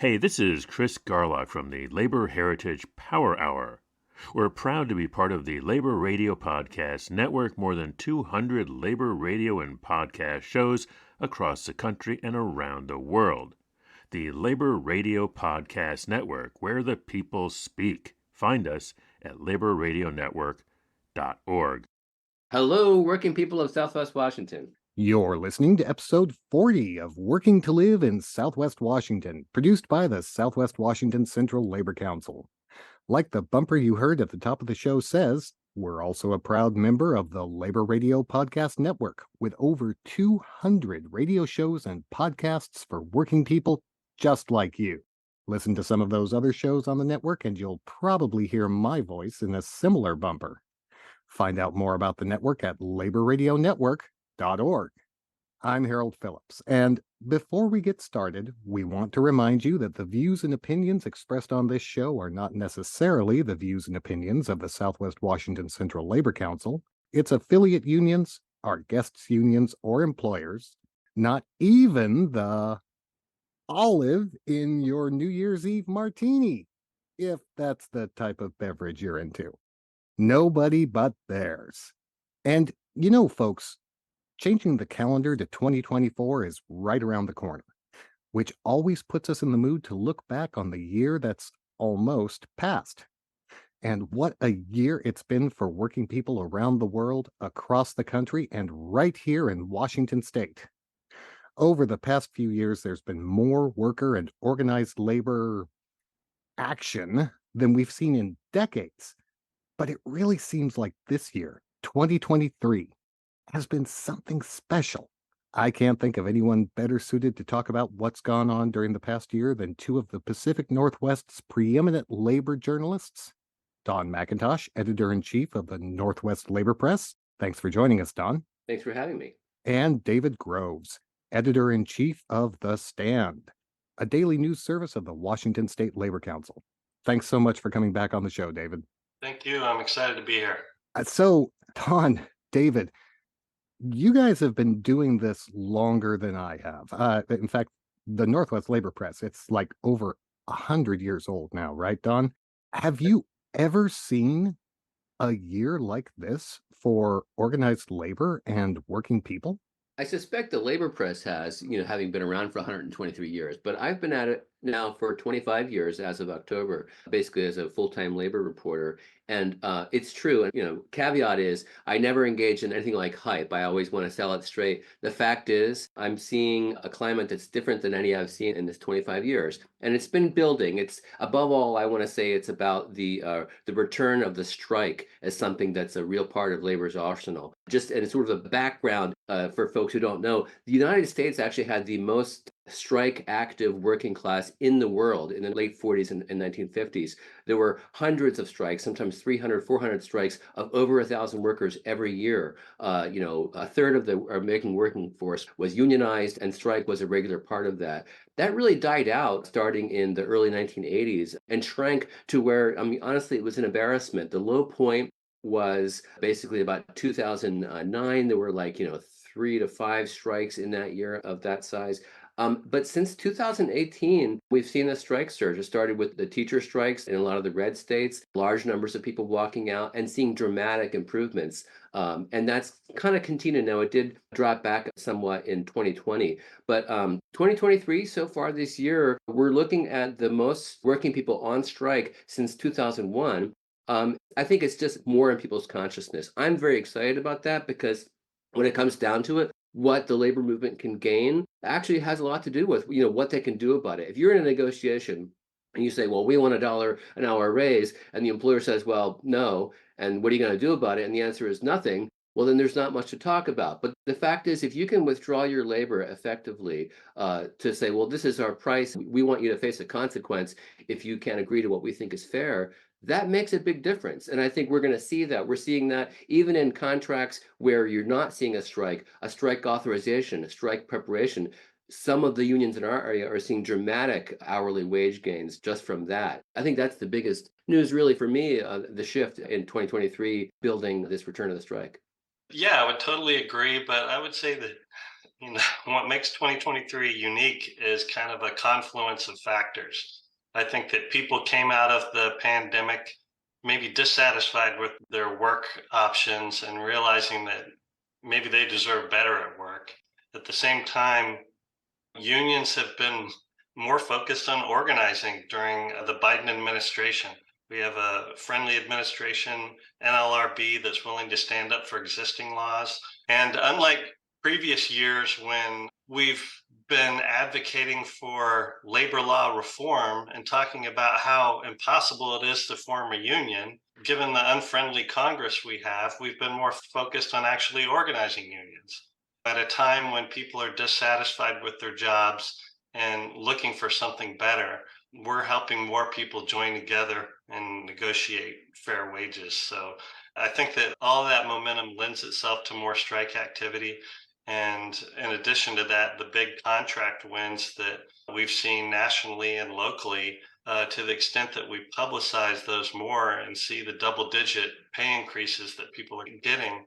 Hey, this is Chris Garlock from the Labor Heritage Power Hour. We're proud to be part of the Labor Radio Podcast Network, more than 200 labor radio and podcast shows across the country and around the world. The Labor Radio Podcast Network, where the people speak. Find us at laborradionetwork.org. Hello, working people of Southwest Washington. You're listening to episode 40 of Working to Live in Southwest Washington, produced by the Southwest Washington Central Labor Council. Like the bumper you heard at the top of the show says, we're also a proud member of the Labor Radio Podcast Network, with over 200 radio shows and podcasts for working people just like you. Listen to some of those other shows on the network and you'll probably hear my voice in a similar bumper. Find out more about the network at laborradionetwork.org. I'm Harold Phillips, and before we get started, we want to remind you that the views and opinions expressed on this show are not necessarily the views and opinions of the Southwest Washington Central Labor Council, its affiliate unions, our guests' unions, or employers, not even the olive in your New Year's Eve martini, if that's the type of beverage you're into. Nobody but theirs. And you know, folks, changing the calendar to 2024 is right around the corner, which always puts us in the mood to look back on the year that's almost past. And what a year it's been for working people around the world, across the country, and right here in Washington State. Over the past few years, there's been more worker and organized labor action than we've seen in decades. But it really seems like this year, 2023, has been something special. I can't think of anyone better suited to talk about what's gone on during the past year than two of the Pacific Northwest's preeminent labor journalists. Don McIntosh, editor-in-chief of the Northwest Labor Press. Thanks for joining us, Don. Thanks for having me. And David Groves, editor-in-chief of The Stand, a daily news service of the Washington State Labor Council. Thanks so much for coming back on the show, David. Thank you. I'm excited to be here. So, Don, David, you guys have been doing this longer than I have. In fact, the Northwest Labor Press, it's like over 100 years old now, right, Don? Have you ever seen a year like this for organized labor and working people? I suspect the labor press has, having been around for 123 years, but I've been at it now for 25 years as of October, basically as a full-time labor reporter. And it's true. And, caveat is I never engage in anything like hype. I always want to sell it straight. The fact is I'm seeing a climate that's different than any I've seen in this 25 years. And it's been building. It's above all, I want to say it's about the return of the strike as something that's a real part of labor's arsenal. Just and sort of a background for folks who don't know, the United States actually had the most strike active working class in the world in the late 40s and 1950s. There were hundreds of strikes, sometimes 300, 400 strikes of over 1,000 workers every year. A third of the American working force was unionized, and strike was a regular part of that. That really died out starting in the early 1980s and shrank to where, honestly, it was an embarrassment. The low point was basically about 2009. There were 3 to 5 strikes in that year of that size. But since 2018, we've seen a strike surge. It started with the teacher strikes in a lot of the red states, large numbers of people walking out and seeing dramatic improvements. And that's kind of continued now. It did drop back somewhat in 2020. But 2023, so far this year, we're looking at the most working people on strike since 2001. I think it's just more in people's consciousness. I'm very excited about that because when it comes down to it, what the labor movement can gain actually has a lot to do with what they can do about it. If you're in a negotiation and you say, well, we want $1 an hour raise, and the employer says, well, no, and what are you going to do about it? And the answer is nothing. Well, then there's not much to talk about. But the fact is, if you can withdraw your labor effectively to say, well, this is our price, we want you to face a consequence if you can't agree to what we think is fair, that makes a big difference. And I think we're going to see that. We're seeing that even in contracts where you're not seeing a strike authorization, a strike preparation. Some of the unions in our area are seeing dramatic hourly wage gains just from that. I think that's the biggest news really for me, the shift in 2023, building this return of the strike. Yeah, I would totally agree. But I would say that What makes 2023 unique is kind of a confluence of factors. I think that people came out of the pandemic maybe dissatisfied with their work options and realizing that maybe they deserve better at work. At the same time, unions have been more focused on organizing during the Biden administration. We have a friendly administration, NLRB, that's willing to stand up for existing laws. And unlike previous years when we've been advocating for labor law reform and talking about how impossible it is to form a union, given the unfriendly Congress we have, we've been more focused on actually organizing unions at a time when people are dissatisfied with their jobs and looking for something better. We're helping more people join together and negotiate fair wages. So I think that all that momentum lends itself to more strike activity. And in addition to that, the big contract wins that we've seen nationally and locally, to the extent that we publicize those more and see the double digit pay increases that people are getting,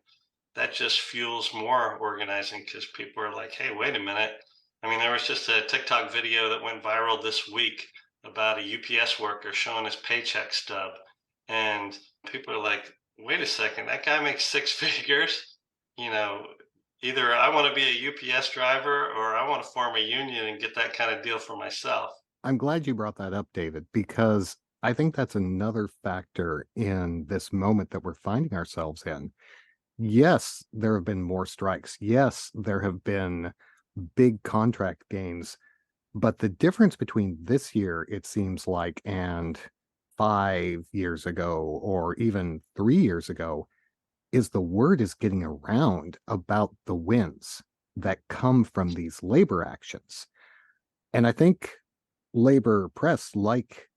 that just fuels more organizing because people are like, hey, wait a minute. I mean, there was just a TikTok video that went viral this week about a UPS worker showing his paycheck stub. And people are like, wait a second, that guy makes six figures. You know, either I want to be a UPS driver or I want to form a union and get that kind of deal for myself. I'm glad you brought that up, David, because I think that's another factor in this moment that we're finding ourselves in. Yes, there have been more strikes. Yes, there have been big contract gains. But the difference between this year, it seems like, and 5 years ago, or even 3 years ago, is the word is getting around about the wins that come from these labor actions. And I think labor press, like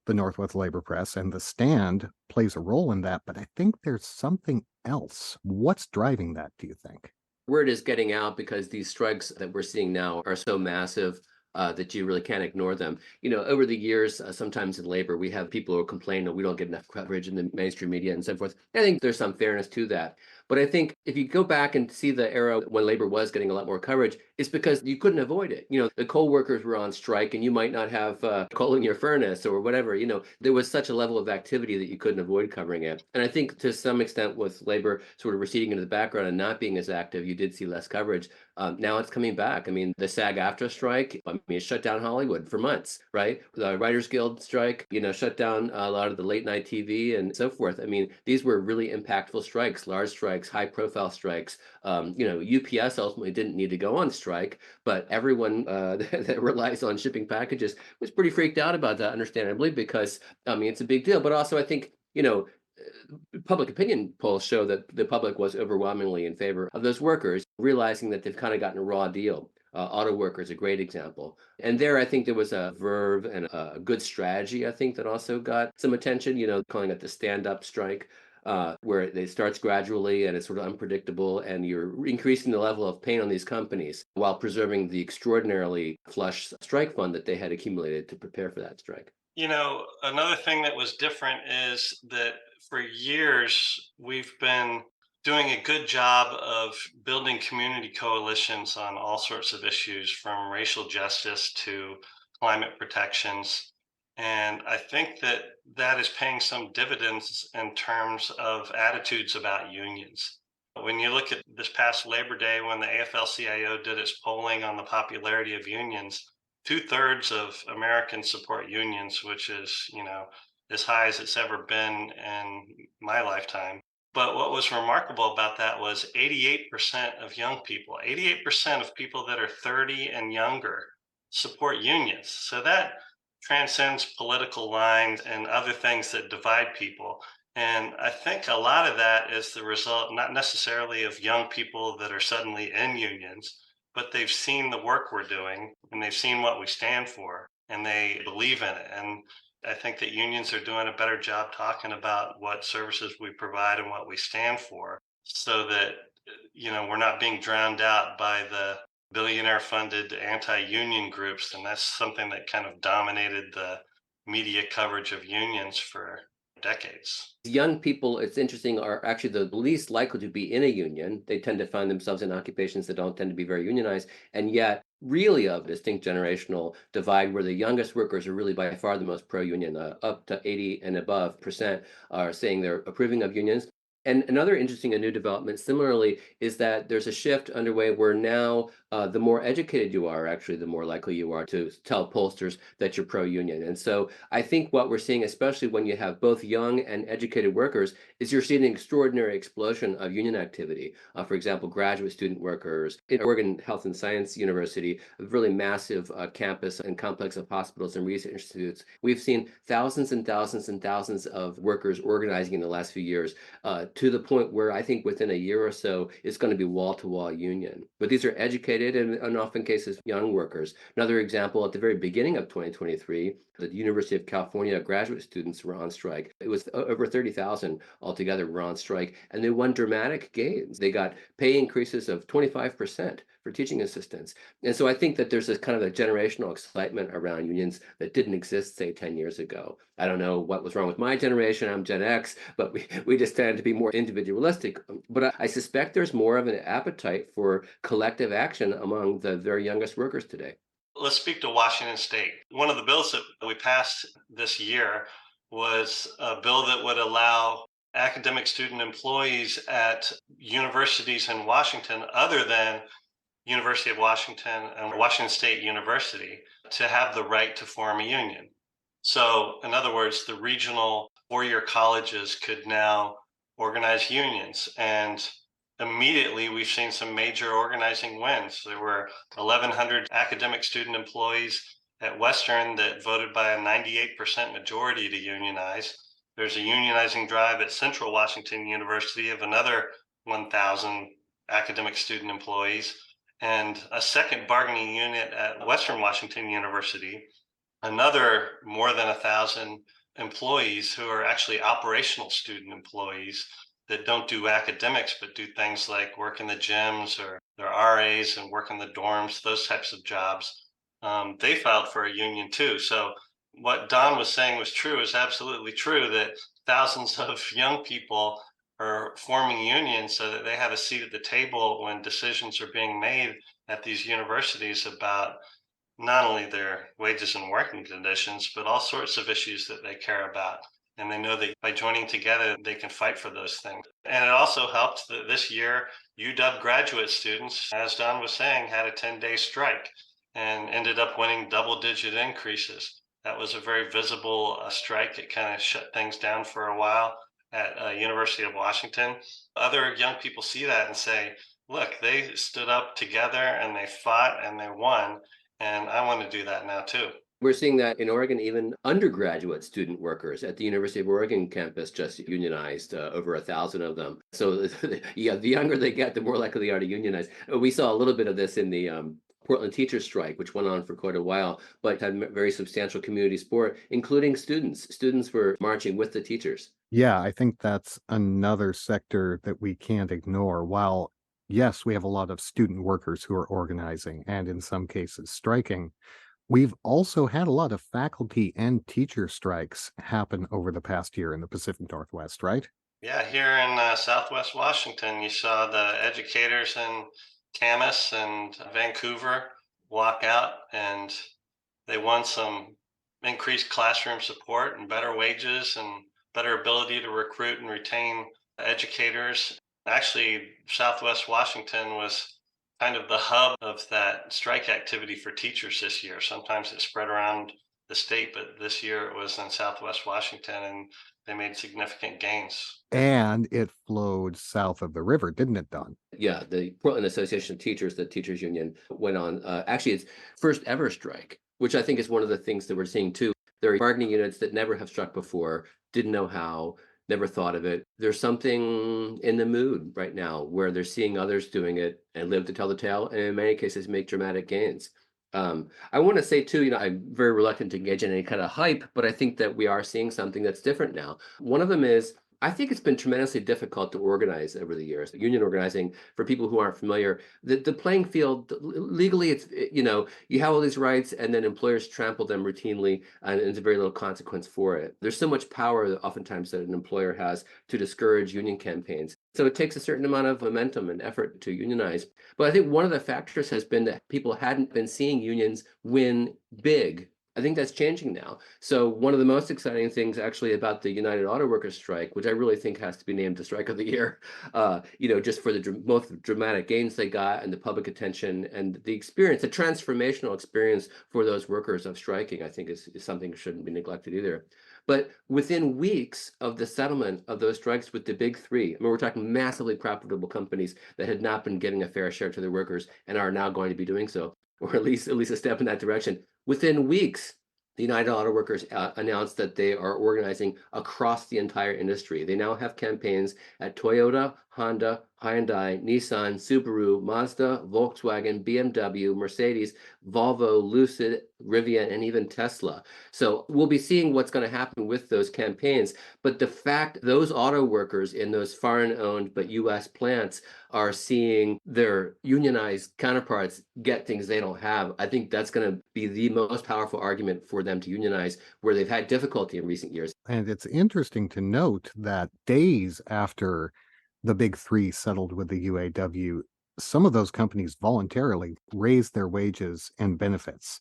the Northwest Labor Press and the Stand, plays a role in that. But I think there's something else. What's driving that, do you think? Word is getting out because these strikes that we're seeing now are so massive that you really can't ignore them. Over the years, sometimes in labor, we have people who complain that we don't get enough coverage in the mainstream media and so forth. I think there's some fairness to that. But I think if you go back and see the era when labor was getting a lot more coverage, it's because you couldn't avoid it. The coal workers were on strike and you might not have coal in your furnace or whatever. There was such a level of activity that you couldn't avoid covering it. And I think to some extent with labor sort of receding into the background and not being as active, you did see less coverage. Now it's coming back. I mean, the SAG-AFTRA strike, it shut down Hollywood for months, right? The Writers Guild strike, shut down a lot of the late night TV and so forth. I mean, these were really impactful strikes, large strikes, high profile strikes. UPS ultimately didn't need to go on strike, but everyone that relies on shipping packages was pretty freaked out about that, understandably, because it's a big deal. But also, I think, public opinion polls show that the public was overwhelmingly in favor of those workers, realizing that they've kind of gotten a raw deal. Auto workers, a great example. And there, I think there was a verve and a good strategy, I think, that also got some attention, calling it the stand-up strike, where it starts gradually and it's sort of unpredictable, and you're increasing the level of pain on these companies while preserving the extraordinarily flush strike fund that they had accumulated to prepare for that strike. Another thing that was different is that for years, we've been doing a good job of building community coalitions on all sorts of issues, from racial justice to climate protections. And I think that that is paying some dividends in terms of attitudes about unions. When you look at this past Labor Day, when the AFL-CIO did its polling on the popularity of unions, 2/3 of Americans support unions, which is, as high as it's ever been in my lifetime. But what was remarkable about that was 88% of young people, 88% of people that are 30 and younger support unions. So that transcends political lines and other things that divide people. And I think a lot of that is the result, not necessarily of young people that are suddenly in unions, but they've seen the work we're doing and they've seen what we stand for and they believe in it. And I think that unions are doing a better job talking about what services we provide and what we stand for, so that, we're not being drowned out by the billionaire funded anti-union groups. And that's something that kind of dominated the media coverage of unions for decades. Young people, it's interesting, are actually the least likely to be in a union. They tend to find themselves in occupations that don't tend to be very unionized, and yet really a distinct generational divide where the youngest workers are really by far the most pro-union. Up to 80 and above percent are saying they're approving of unions. And another interesting and new development, similarly, is that there's a shift underway where now the more educated you are, actually, the more likely you are to tell pollsters that you're pro-union. And so I think what we're seeing, especially when you have both young and educated workers, is you're seeing an extraordinary explosion of union activity. For example, graduate student workers in Oregon Health and Science University, a really massive campus and complex of hospitals and research institutes. We've seen thousands and thousands and thousands of workers organizing in the last few years, to the point where I think within a year or so, it's going to be wall-to-wall union. But these are educated and often cases young workers. Another example, at the very beginning of 2023, the University of California graduate students were on strike. It was over 30,000 altogether were on strike, and they won dramatic gains. They got pay increases of 25% for teaching assistants. And so I think that there's this kind of a generational excitement around unions that didn't exist, say, 10 years ago. I don't know what was wrong with my generation. I'm Gen X, but we just tended to be more individualistic. But I suspect there's more of an appetite for collective action among the very youngest workers today. Let's speak to Washington State. One of the bills that we passed this year was a bill that would allow academic student employees at universities in Washington other than University of Washington and Washington State University to have the right to form a union. So, in other words, the regional four-year colleges could now organize unions. And immediately we've seen some major organizing wins. There were 1,100 academic student employees at Western that voted by a 98% majority to unionize. There's a unionizing drive at Central Washington University of another 1,000 academic student employees, and a second bargaining unit at Western Washington University, another more than 1,000 employees who are actually operational student employees that don't do academics, but do things like work in the gyms or they're RAs and work in the dorms, those types of jobs. They filed for a union too. So what Don was saying was true, is absolutely true, that thousands of young people are forming unions so that they have a seat at the table when decisions are being made at these universities about not only their wages and working conditions, but all sorts of issues that they care about. And they know that by joining together, they can fight for those things. And it also helped that this year, UW graduate students, as Don was saying, had a 10-day strike and ended up winning double-digit increases. That was a very visible strike. It kind of shut things down for a while at University of Washington. Other young people see that and say, look, they stood up together and they fought and they won. And I want to do that now too. We're seeing that in Oregon, even undergraduate student workers at the University of Oregon campus just unionized, over 1,000 of them. So yeah, the younger they get, the more likely they are to unionize. We saw a little bit of this in the Portland teachers strike, which went on for quite a while, but had very substantial community support, including students. Students were marching with the teachers. Yeah, I think that's another sector that we can't ignore. While, yes, we have a lot of student workers who are organizing and in some cases striking, we've also had a lot of faculty and teacher strikes happen over the past year in the Pacific Northwest, right? Yeah, here in Southwest Washington, you saw the educators in Camas and Vancouver walk out, and they won some increased classroom support and better wages and better ability to recruit and retain educators. Actually, Southwest Washington was kind of the hub of that strike activity for teachers this year. Sometimes it spread around the state, but this year it was in Southwest Washington, and they made significant gains. And it flowed south of the river, didn't it, Don? Yeah, the Portland Association of Teachers, the teachers union, went on actually its first ever strike, which I think is one of the things that we're seeing too. There are bargaining units that never have struck before, didn't know how, never thought of it. There's something in the mood right now where they're seeing others doing it and live to tell the tale, and in many cases make dramatic gains. I want to say too, I'm very reluctant to engage in any kind of hype, but I think that we are seeing something that's different now. One of them is I think it's been tremendously difficult to organize over the years. Union organizing, for people who aren't familiar, the playing field legally, you have all these rights, and then employers trample them routinely, and there's very little consequence for it. There's so much power oftentimes that an employer has to discourage union campaigns. So it takes a certain amount of momentum and effort to unionize. But I think one of the factors has been that people hadn't been seeing unions win big. I think that's changing now. So one of the most exciting things actually about the United Auto Workers strike, which I really think has to be named the strike of the year, just for the most dramatic gains they got and the public attention and the experience, the transformational experience for those workers of striking, I think is something that shouldn't be neglected either. But within weeks of the settlement of those strikes with the big three, I mean, we're talking massively profitable companies that had not been getting a fair share to their workers and are now going to be doing so, or at least a step in that direction. Within weeks, the United Auto Workers announced that they are organizing across the entire industry. They now have campaigns at Toyota, Honda, Hyundai, Nissan, Subaru, Mazda, Volkswagen, BMW, Mercedes, Volvo, Lucid, Rivian, and even Tesla. So we'll be seeing what's going to happen with those campaigns. But the fact those auto workers in those foreign-owned but U.S. plants are seeing their unionized counterparts get things they don't have, I think that's going to be the most powerful argument for them to unionize, where they've had difficulty in recent years. And it's interesting to note that days after the big three settled with the UAW, some of those companies voluntarily raised their wages and benefits.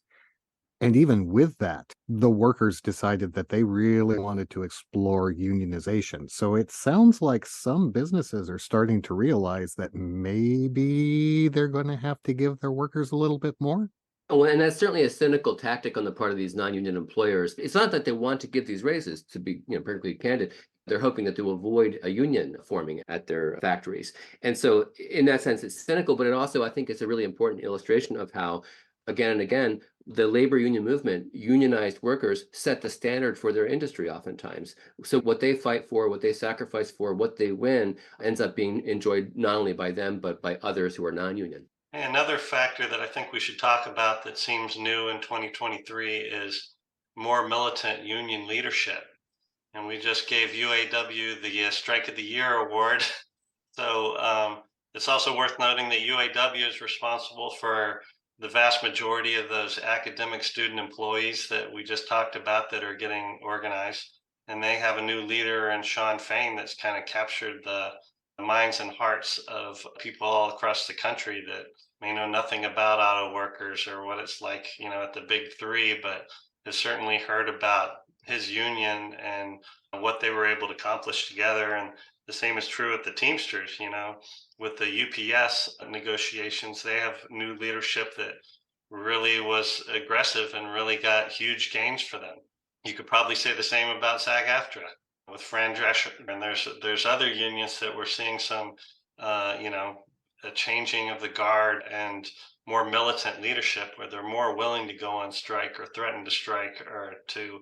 And even with that, the workers decided that they really wanted to explore unionization. So it sounds like some businesses are starting to realize that maybe they're going to have to give their workers a little bit more. Oh, and that's certainly a cynical tactic on the part of these non-union employers. It's not that they want to give these raises, to be perfectly candid. They're hoping that they will avoid a union forming at their factories. And so in that sense, it's cynical, but it also, I think, is a really important illustration of how, again and again, the labor union movement, unionized workers set the standard for their industry oftentimes. So what they fight for, what they sacrifice for, what they win ends up being enjoyed not only by them, but by others who are non-union. Another factor that I think we should talk about that seems new in 2023 is more militant union leadership. And we just gave UAW the Strike of the Year award. So it's also worth noting that UAW is responsible for the vast majority of those academic student employees that we just talked about that are getting organized. And they have a new leader in Sean Fain that's kind of captured the minds and hearts of people all across the country that may know nothing about auto workers or what it's like, at the big three, but have certainly heard about his union and what they were able to accomplish together. And the same is true with the Teamsters, with the UPS negotiations. They have new leadership that really was aggressive and really got huge gains for them. You could probably say the same about SAG-AFTRA with Fran Drescher. And there's other unions that we're seeing some, a changing of the guard and more militant leadership where they're more willing to go on strike or threaten to strike or to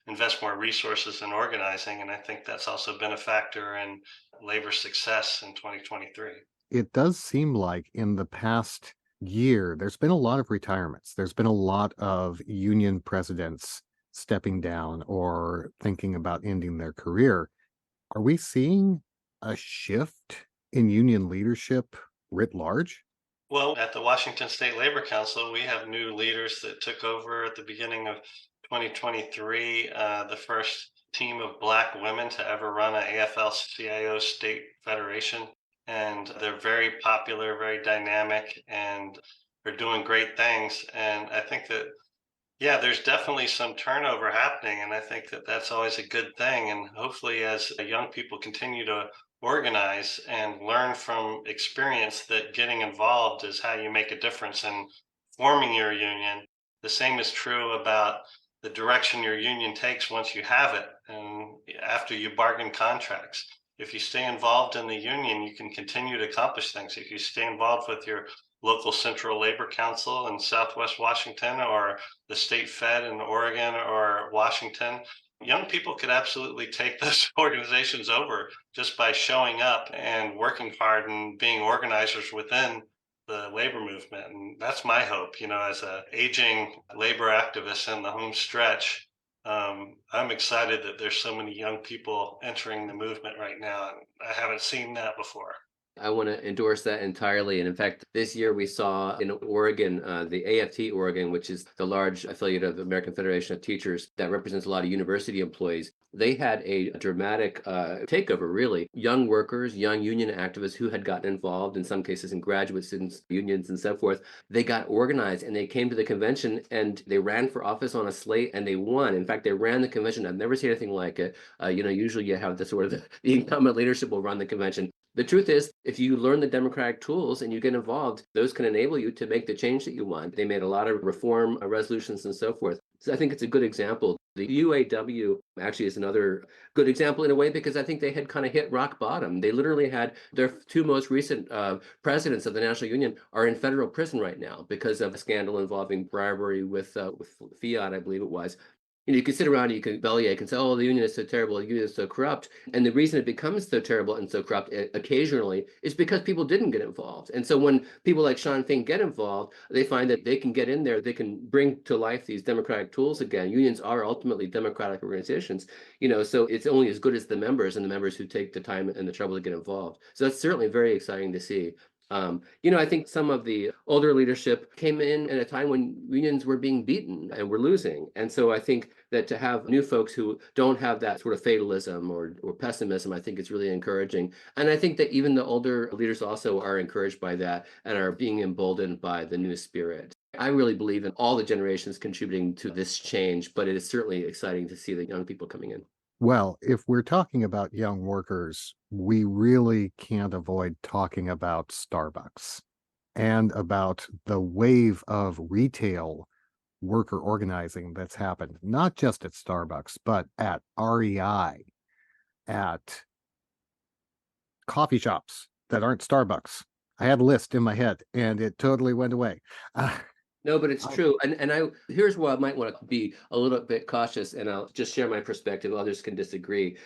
invest more resources in organizing. And I think that's also been a factor in labor success in 2023. It does seem like in the past year, there's been a lot of retirements. There's been a lot of union presidents stepping down or thinking about ending their career. Are we seeing a shift in union leadership writ large? Well, at the Washington State Labor Council, we have new leaders that took over at the beginning of 2023, the first team of Black women to ever run an AFL-CIO state federation. And they're very popular, very dynamic, and they're doing great things. And I think that, yeah, there's definitely some turnover happening. And I think that that's always a good thing. And hopefully, as young people continue to organize and learn from experience, that getting involved is how you make a difference in forming your union. The same is true about the direction your union takes once you have it and after you bargain contracts. If you stay involved in the union, you can continue to accomplish things. If you stay involved with your local Central Labor Council in Southwest Washington or the state Fed in Oregon or Washington, young people could absolutely take those organizations over just by showing up and working hard and being organizers within the labor movement. And that's my hope, as an aging labor activist in the home stretch. I'm excited that there's so many young people entering the movement right now. And I haven't seen that before. I want to endorse that entirely. And in fact, this year we saw in Oregon, the AFT Oregon, which is the large affiliate of the American Federation of Teachers that represents a lot of university employees. They had a dramatic takeover, really. Young workers, young union activists who had gotten involved, in some cases in graduate students' unions and so forth. They got organized and they came to the convention and they ran for office on a slate and they won. In fact, they ran the convention. I've never seen anything like it. Usually you have the sort of the incumbent leadership will run the convention. The truth is, if you learn the democratic tools and you get involved, those can enable you to make the change that you want. They made a lot of reform resolutions and so forth. So I think it's a good example. The UAW actually is another good example in a way because I think they had kind of hit rock bottom. They literally had their two most recent presidents of the National Union are in federal prison right now because of a scandal involving bribery with Fiat, I believe it was. You can sit around and you can bellyache and say, oh, the union is so terrible, the union is so corrupt. And the reason it becomes so terrible and so corrupt occasionally is because people didn't get involved. And so when people like Sean Fink get involved, they find that they can get in there, they can bring to life these democratic tools again. Unions are ultimately democratic organizations, so it's only as good as the members and the members who take the time and the trouble to get involved. So that's certainly very exciting to see. I think some of the older leadership came in at a time when unions were being beaten and were losing. And so I think that to have new folks who don't have that sort of fatalism or pessimism, I think it's really encouraging. And I think that even the older leaders also are encouraged by that and are being emboldened by the new spirit. I really believe in all the generations contributing to this change, but it is certainly exciting to see the young people coming in. Well, if we're talking about young workers, we really can't avoid talking about Starbucks and about the wave of retail worker organizing that's happened, not just at Starbucks, but at REI, at coffee shops that aren't Starbucks. I had a list in my head and it totally went away. No, but it's true. And here's where I might want to be a little bit cautious, and I'll just share my perspective. Others can disagree.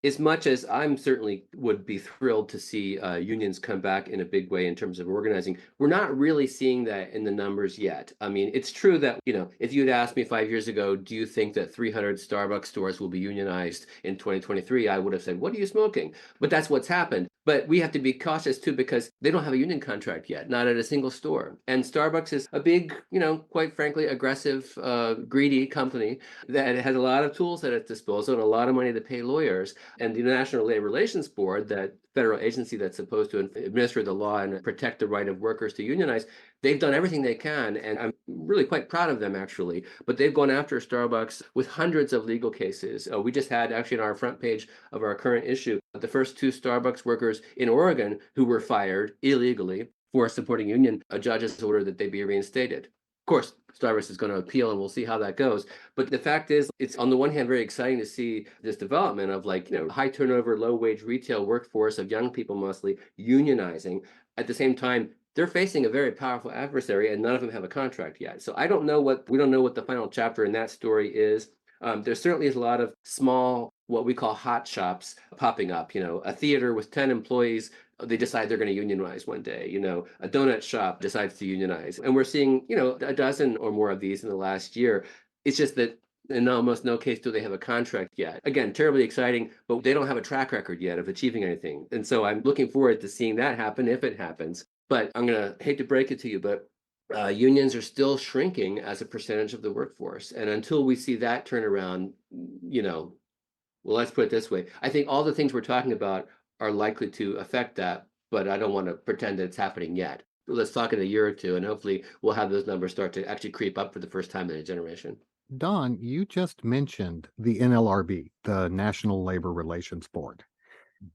As much as I'm certainly would be thrilled to see unions come back in a big way in terms of organizing, we're not really seeing that in the numbers yet. I mean, it's true that, if you'd asked me 5 years ago, do you think that 300 Starbucks stores will be unionized in 2023? I would have said, what are you smoking? But that's what's happened. But we have to be cautious too, because they don't have a union contract yet, not at a single store. And Starbucks is a big, quite frankly, aggressive, greedy company that has a lot of tools at its disposal and a lot of money to pay lawyers. And the National Labor Relations Board, that federal agency that's supposed to administer the law and protect the right of workers to unionize, they've done everything they can. And I'm really quite proud of them, actually. But they've gone after Starbucks with hundreds of legal cases. We just had, actually, on our front page of our current issue, the first two Starbucks workers in Oregon who were fired illegally for supporting union. A judge has ordered that they be reinstated. Of course, Starbucks is going to appeal and we'll see how that goes. But the fact is, it's on the one hand very exciting to see this development of high turnover, low wage retail workforce of young people mostly unionizing. At the same time, they're facing a very powerful adversary and none of them have a contract yet. So we don't know what the final chapter in that story is. There certainly is a lot of small, what we call hot shops popping up, a theater with 10 employees, they decide they're going to unionize one day, a donut shop decides to unionize. And we're seeing, a dozen or more of these in the last year. It's just that in almost no case do they have a contract yet. Again, terribly exciting, but they don't have a track record yet of achieving anything. And so I'm looking forward to seeing that happen if it happens. But I'm going to hate to break it to you, but unions are still shrinking as a percentage of the workforce. And until we see that turn around, well, let's put it this way. I think all the things we're talking about are likely to affect that, but I don't want to pretend that it's happening yet. Let's talk in a year or two, and hopefully we'll have those numbers start to actually creep up for the first time in a generation. Don, you just mentioned the NLRB, the National Labor Relations Board.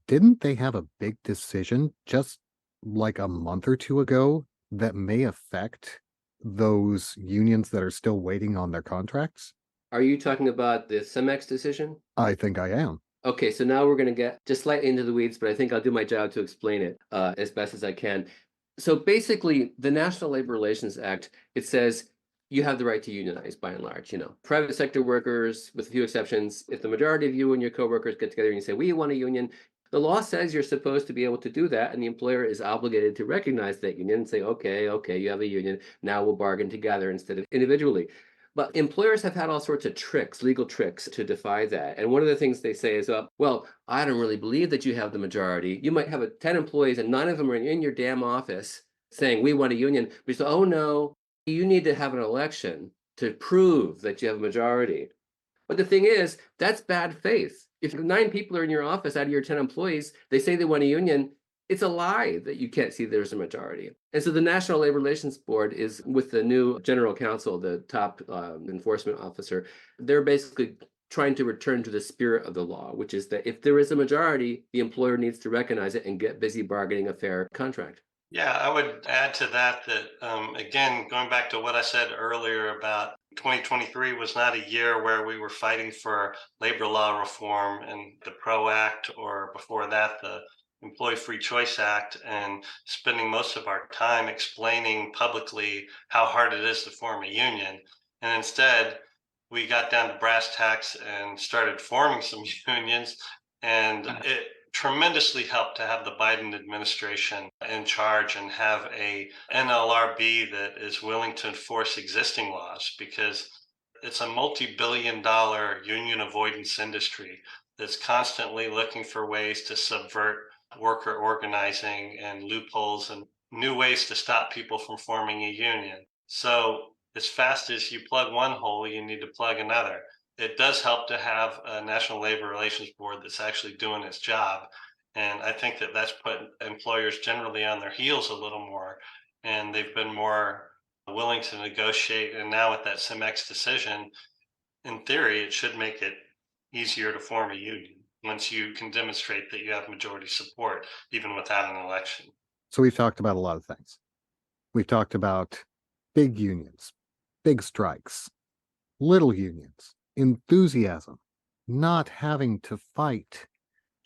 Didn't they have a big decision just like a month or two ago that may affect those unions that are still waiting on their contracts? Are you talking about the CEMEX decision? I think I am. Okay, so now we're going to get just slightly into the weeds, but I think I'll do my job to explain it as best as I can. So basically, the National Labor Relations Act, it says you have the right to unionize by and large. Private sector workers, with a few exceptions, if the majority of you and your coworkers get together and you say, we want a union, the law says you're supposed to be able to do that, and the employer is obligated to recognize that union and say, okay, you have a union, now we'll bargain together instead of individually. But employers have had all sorts of tricks, legal tricks to defy that. And one of the things they say is, well, I don't really believe that you have the majority. You might have 10 employees and 9 of them are in your damn office saying, we want a union. We say, oh, no, you need to have an election to prove that you have a majority. But the thing is, that's bad faith. If 9 people are in your office out of your 10 employees, they say they want a union, it's a lie that you can't see there's a majority. And so the National Labor Relations Board is, with the new general counsel, the top enforcement officer, they're basically trying to return to the spirit of the law, which is that if there is a majority, the employer needs to recognize it and get busy bargaining a fair contract. Yeah, I would add to that again, going back to what I said earlier about 2023 was not a year where we were fighting for labor law reform and the PRO Act, or before that, the Employee Free Choice Act, and spending most of our time explaining publicly how hard it is to form a union. And instead, we got down to brass tacks and started forming some unions. And it tremendously helped to have the Biden administration in charge and have a NLRB that is willing to enforce existing laws, because it's a multi-billion-dollar union avoidance industry that's constantly looking for ways to subvert worker organizing and loopholes and new ways to stop people from forming a union. So as fast as you plug one hole, you need to plug another. It does help to have a National Labor Relations Board that's actually doing its job. And I think that that's put employers generally on their heels a little more, and they've been more willing to negotiate. And now with that CEMEX decision, in theory, it should make it easier to form a union once you can demonstrate that you have majority support, even without an election. So we've talked about a lot of things. We've talked about big unions, big strikes, little unions, enthusiasm, not having to fight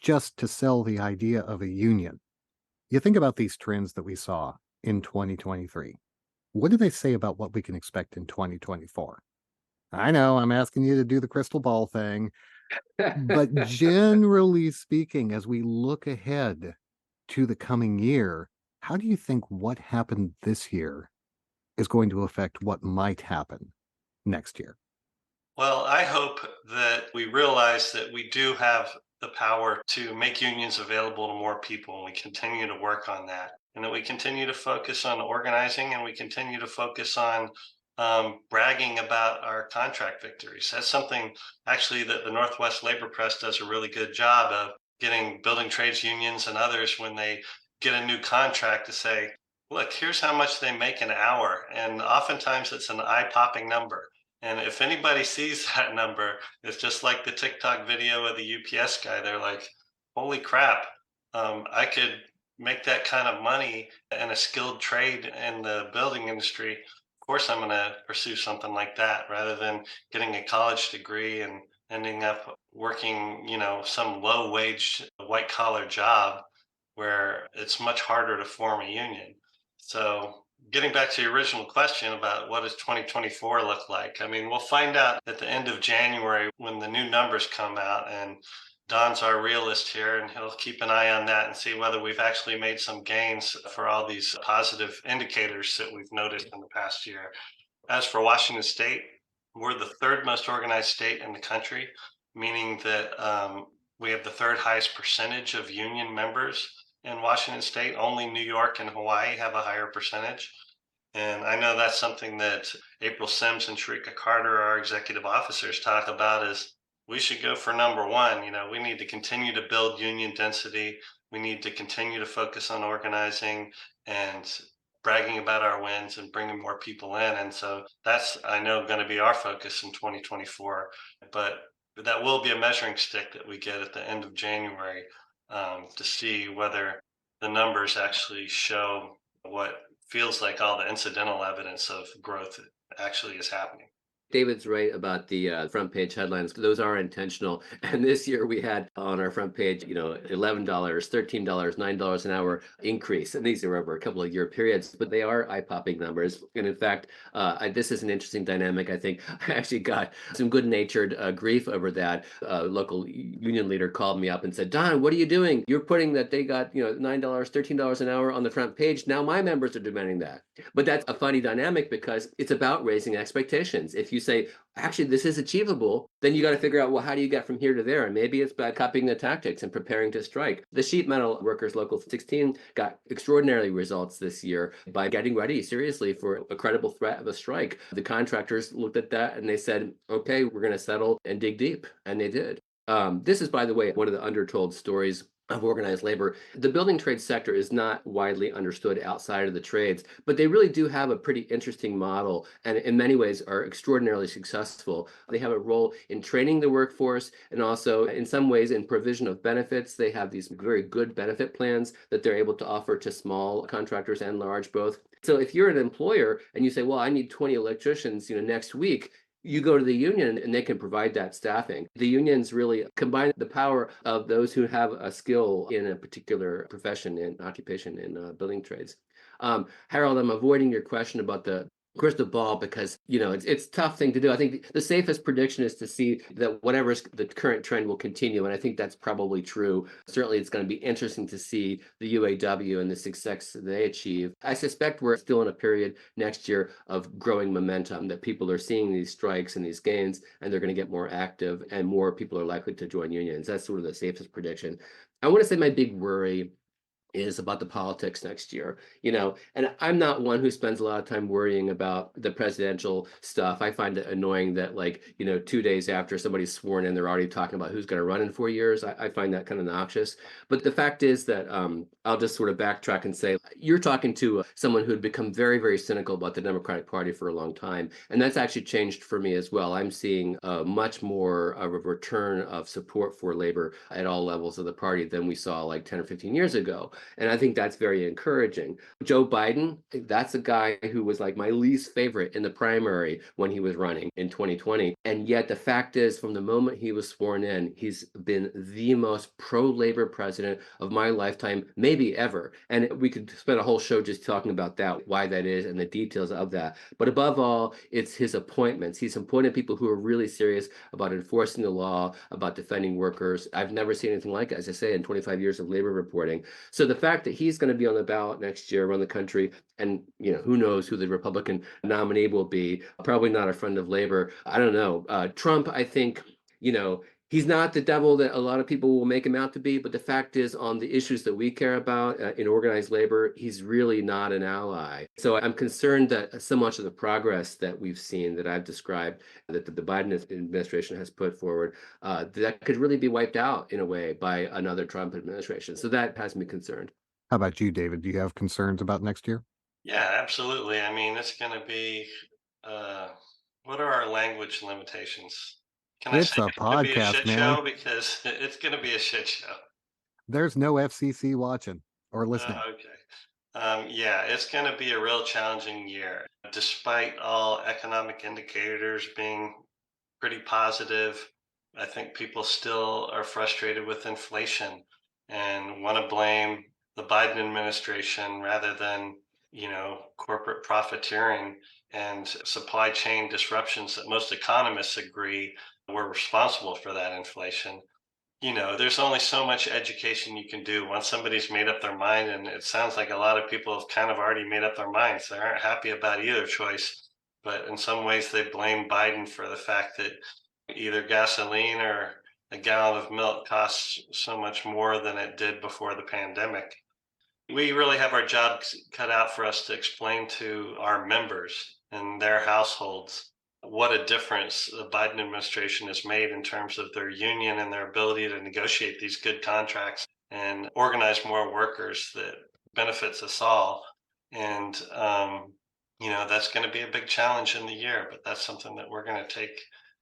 just to sell the idea of a union. You think about these trends that we saw in 2023. What do they say about what we can expect in 2024? I know I'm asking you to do the crystal ball thing, but generally speaking, as we look ahead to the coming year, how do you think what happened this year is going to affect what might happen next year? Well, I hope that we realize that we do have the power to make unions available to more people, and we continue to work on that, and that we continue to focus on organizing, and we continue to focus on bragging about our contract victories. That's something actually that the Northwest Labor Press does a really good job of, getting building trades unions and others, when they get a new contract, to say, look, here's how much they make an hour. And oftentimes it's an eye-popping number. And if anybody sees that number, it's just like the TikTok video of the UPS guy. They're like, holy crap, I could make that kind of money in a skilled trade in the building industry. Of course, I'm going to pursue something like that rather than getting a college degree and ending up working, some low wage white collar job where it's much harder to form a union. So getting back to your original question about what does 2024 look like? I mean, we'll find out at the end of January when the new numbers come out, and Don's our realist here, and he'll keep an eye on that and see whether we've actually made some gains for all these positive indicators that we've noticed in the past year. As for Washington State, we're the 3rd most organized state in the country, meaning that we have the 3rd highest percentage of union members in Washington State. Only New York and Hawaii have a higher percentage. And I know that's something that April Sims and Sharika Carter, our executive officers, talk about, is we should go for number 1. We need to continue to build union density. We need to continue to focus on organizing and bragging about our wins and bringing more people in. And so that's, I know, going to be our focus in 2024. But that will be a measuring stick that we get at the end of January to see whether the numbers actually show what feels like all the incidental evidence of growth actually is happening. David's right about the front page headlines. Those are intentional. And this year we had on our front page, $11, $13, $9 an hour increase. And these are over a couple of year periods, but they are eye-popping numbers. And in fact, this is an interesting dynamic. I think I actually got some good-natured grief over that. A local union leader called me up and said, Don, what are you doing? You're putting that they got, $9, $13 an hour on the front page. Now my members are demanding that. But that's a funny dynamic because it's about raising expectations. If you you say, actually, this is achievable, then you got to figure out, well, how do you get from here to there? And maybe it's by copying the tactics and preparing to strike. The sheet metal workers local 16 got extraordinary results this year by getting ready seriously for a credible threat of a strike. The contractors looked at that and they said, okay, we're going to settle and dig deep. And they did. This is, by the way, one of the undertold stories of organized labor. The building trade sector is not widely understood outside of the trades, but they really do have a pretty interesting model and in many ways are extraordinarily successful. They have a role in training the workforce and also in some ways in provision of benefits. They have these very good benefit plans that they're able to offer to small contractors and large both. So if you're an employer and you say, well, I need 20 electricians, next week, you go to the union and they can provide that staffing. The unions really combine the power of those who have a skill in a particular profession and occupation in building trades. Harold, I'm avoiding your question about the crystal ball because it's a tough thing to do. I think the safest prediction is to see that whatever the current trend will continue, and I think that's probably true. Certainly, it's going to be interesting to see the UAW and the success they achieve. I suspect we're still in a period next year of growing momentum, that people are seeing these strikes and these gains, and they're going to get more active, and more people are likely to join unions. That's sort of the safest prediction. I want to say my big worry is about the politics next year, and I'm not one who spends a lot of time worrying about the presidential stuff. I find it annoying that 2 days after somebody's sworn in, they're already talking about who's going to run in 4 years. I find that kind of noxious. But the fact is that I'll just sort of backtrack and say, you're talking to someone who had become very, very cynical about the Democratic Party for a long time. And that's actually changed for me as well. I'm seeing much more of a return of support for labor at all levels of the party than we saw like 10 or 15 years ago. And I think that's very encouraging. Joe Biden, that's a guy who was like my least favorite in the primary when he was running in 2020. And yet the fact is, from the moment he was sworn in, he's been the most pro-labor president of my lifetime, maybe ever. And we could spend a whole show just talking about that, why that is, and the details of that. But above all, it's his appointments. He's appointed people who are really serious about enforcing the law, about defending workers. I've never seen anything like it, as I say, in 25 years of labor reporting. So the fact that he's going to be on the ballot next year around the country, and who knows who the Republican nominee will be, probably not a friend of labor. I don't know. Trump, I think, he's not the devil that a lot of people will make him out to be, but the fact is, on the issues that we care about in organized labor, he's really not an ally. So I'm concerned that so much of the progress that we've seen, that I've described, that the Biden administration has put forward, that could really be wiped out in a way by another Trump administration. So that has me concerned. How about you, David? Do you have concerns about next year? Yeah, absolutely. I mean, it's going to be, what are our language limitations? Can I It's say a it's going to be a podcast, shit man. show? Because it's going to be a shit show. There's no FCC watching or listening. Okay. Yeah, it's going to be a real challenging year. Despite all economic indicators being pretty positive, I think people still are frustrated with inflation and want to blame the Biden administration rather than, corporate profiteering and supply chain disruptions that most economists agree were responsible for that inflation. There's only so much education you can do once somebody's made up their mind. And it sounds like a lot of people have kind of already made up their minds. They aren't happy about either choice. But in some ways, they blame Biden for the fact that either gasoline or a gallon of milk costs so much more than it did before the pandemic. We really have our jobs cut out for us to explain to our members and their households what a difference the Biden administration has made in terms of their union and their ability to negotiate these good contracts and organize more workers that benefits us all. And, that's going to be a big challenge in the year, but that's something that we're going to take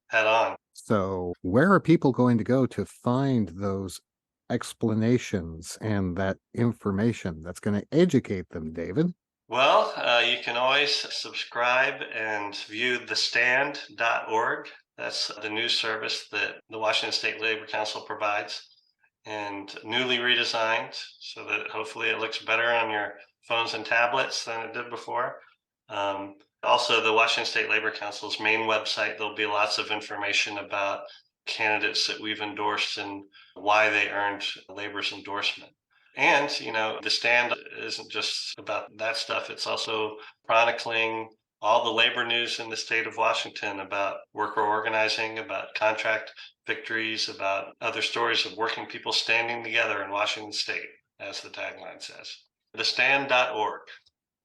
head on. So, where are people going to go to find those explanations and that information that's going to educate them, David? Well, you can always subscribe and view thestand.org. That's the news service that the Washington State Labor Council provides, and newly redesigned so that hopefully it looks better on your phones and tablets than it did before. Also, the Washington State Labor Council's main website, there'll be lots of information about candidates that we've endorsed and why they earned labor's endorsement. And, the stand isn't just about that stuff. It's also chronicling all the labor news in the state of Washington about worker organizing, about contract victories, about other stories of working people standing together in Washington state, as the tagline says. Thestand.org.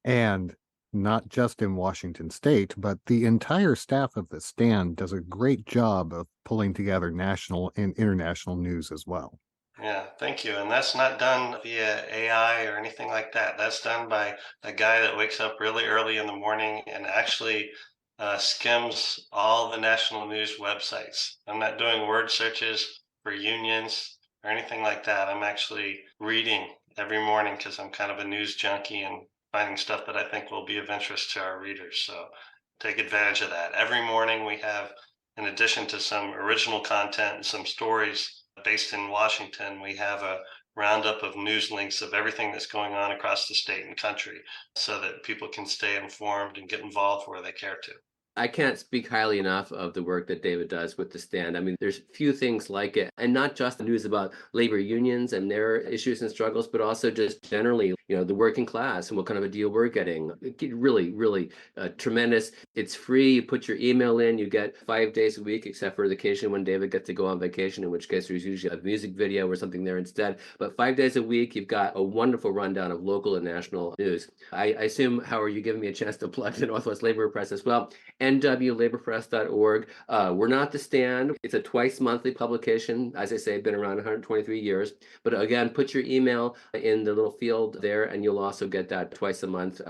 And not just in Washington state, but the entire staff of The Stand does a great job of pulling together national and international news as well. Yeah, thank you. And that's not done via AI or anything like that. That's done by a guy that wakes up really early in the morning and actually skims all the national news websites. I'm not doing word searches for unions or anything like that. I'm actually reading every morning because I'm kind of a news junkie and finding stuff that I think will be of interest to our readers. So take advantage of that. Every morning we have, in addition to some original content and some stories based in Washington, we have a roundup of news links of everything that's going on across the state and country so that people can stay informed and get involved where they care to. I can't speak highly enough of the work that David does with The Stand. I mean, there's few things like it, and not just the news about labor unions and their issues and struggles, but also just generally, the working class and what kind of a deal we're getting. Really, really tremendous. It's free. You put your email in, you get 5 days a week, except for the occasion when David gets to go on vacation, in which case there's usually a music video or something there instead. But 5 days a week, you've got a wonderful rundown of local and national news. I assume, Howard, you're giving me a chance to plug the Northwest Labor Press as well. nwlaborpress.org. We're not The Stand. It's a twice monthly publication. As I say, been around 123 years. But again, put your email in the little field there, and you'll also get that twice a month,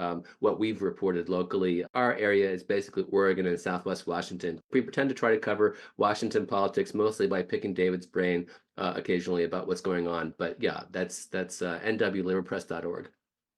what we've reported locally. Our area is basically Oregon and Southwest Washington. We pretend to try to cover Washington politics mostly by picking David's brain occasionally about what's going on. But yeah, that's nwlaborpress.org.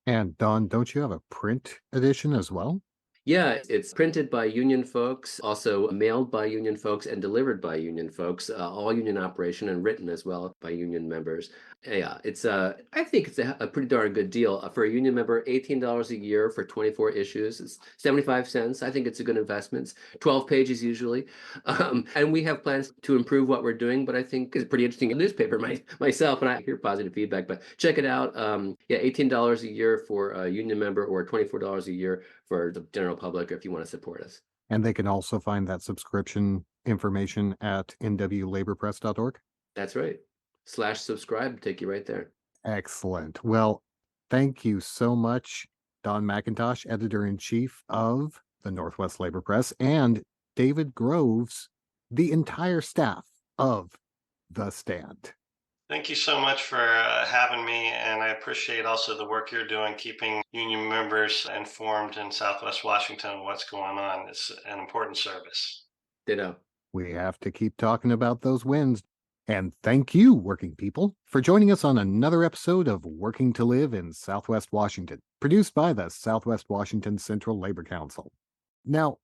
And Don, don't you have a print edition as well? Yeah, it's printed by union folks, also mailed by union folks and delivered by union folks, all union operation and written as well by union members. Yeah, it's I think it's a pretty darn good deal for a union member. $18 a year for 24 issues. It's 75 cents. I think it's a good investment. It's 12 pages usually, and we have plans to improve what we're doing. But I think it's a pretty interesting newspaper myself, and I hear positive feedback. But check it out. Yeah, $18 a year for a union member, or $24 a year for the general public if you want to support us. And they can also find that subscription information at nwlaborpress.org. That's right. /subscribe take you right there. Excellent. Well, thank you so much, Don McIntosh, editor-in-chief of the Northwest Labor Press, and David Groves, the entire staff of The Stand. Thank you so much for having me, and I appreciate also the work you're doing, keeping union members informed in Southwest Washington on what's going on. It's an important service. Ditto. We have to keep talking about those wins. And thank you, working people, for joining us on another episode of Working to Live in Southwest Washington, produced by the Southwest Washington Central Labor Council. Now,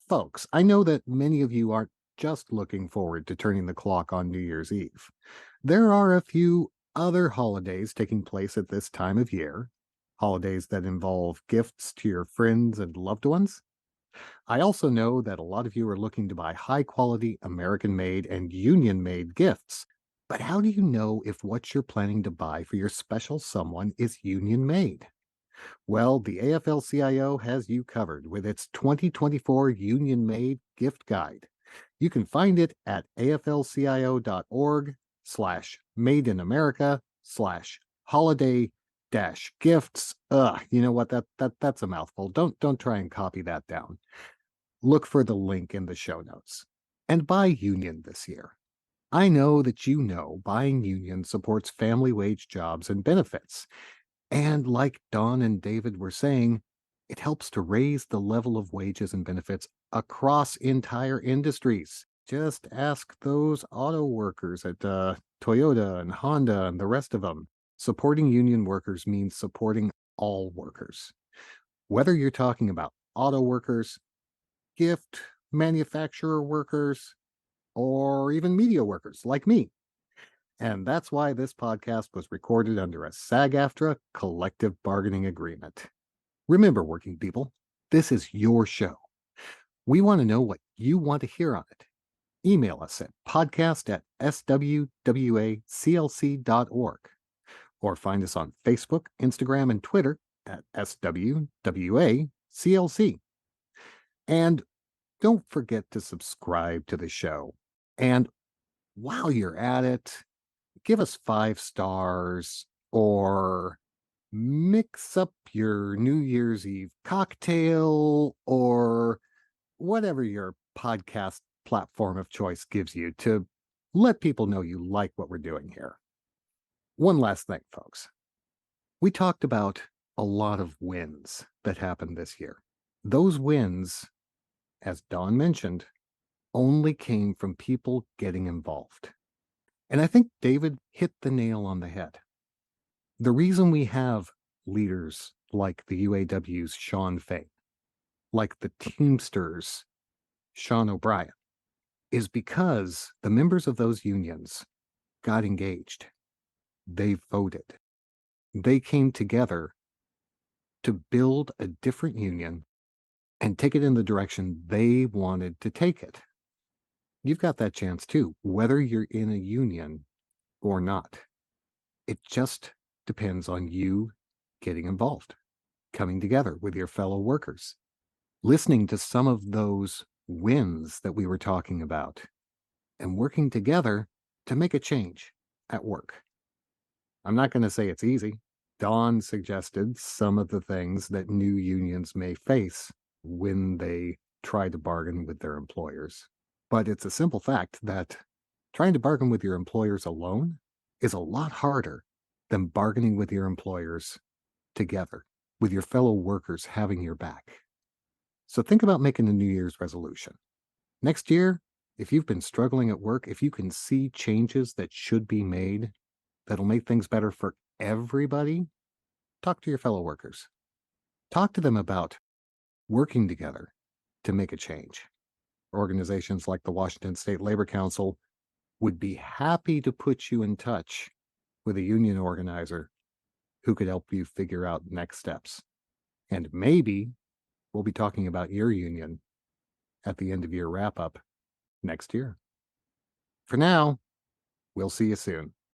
folks, I know that many of you aren't just looking forward to turning the clock on New Year's Eve. There are a few other holidays taking place at this time of year, holidays that involve gifts to your friends and loved ones. I also know that a lot of you are looking to buy high-quality American-made and union-made gifts. But how do you know if what you're planning to buy for your special someone is union-made? Well, the AFL-CIO has you covered with its 2024 Union-Made Gift Guide. You can find it at aflcio.org/made-in-America/holiday-gifts. You know what? That's a mouthful. Don't try and copy that down. Look for the link in the show notes. And buy union this year. I know that you know buying union supports family wage jobs and benefits. And like Don and David were saying, it helps to raise the level of wages and benefits across entire industries. Just ask those auto workers at Toyota and Honda and the rest of them. Supporting union workers means supporting all workers. Whether you're talking about auto workers, gift manufacturer workers, or even media workers like me. And that's why this podcast was recorded under a SAG-AFTRA collective bargaining agreement. Remember, working people, this is your show. We want to know what you want to hear on it. Email us at podcast@swwaclc.org, or find us on Facebook, Instagram, and Twitter at SWWACLC. And don't forget to subscribe to the show. And while you're at it, give us 5 stars or mix up your New Year's Eve cocktail or whatever your podcast platform of choice gives you to let people know you like what we're doing here. One last thing, folks. We talked about a lot of wins that happened this year. Those wins, as Don mentioned, only came from people getting involved. And I think David hit the nail on the head. The reason we have leaders like the UAW's Sean Fay, like the Teamsters' Sean O'Brien, is because the members of those unions got engaged. They voted. They came together to build a different union and take it in the direction they wanted to take it. You've got that chance too, whether you're in a union or not. It just depends on you getting involved, coming together with your fellow workers, listening to some of those wins that we were talking about, and working together to make a change at work. I'm not going to say it's easy. Don suggested some of the things that new unions may face when they try to bargain with their employers. But it's a simple fact that trying to bargain with your employers alone is a lot harder than bargaining with your employers together, with your fellow workers having your back. So think about making a New Year's resolution. Next year, if you've been struggling at work, if you can see changes that should be made that'll make things better for everybody, talk to your fellow workers. Talk to them about working together to make a change. Organizations like the Washington State Labor Council would be happy to put you in touch with a union organizer who could help you figure out next steps. And maybe we'll be talking about your union at the end of your wrap-up next year. For now, we'll see you soon.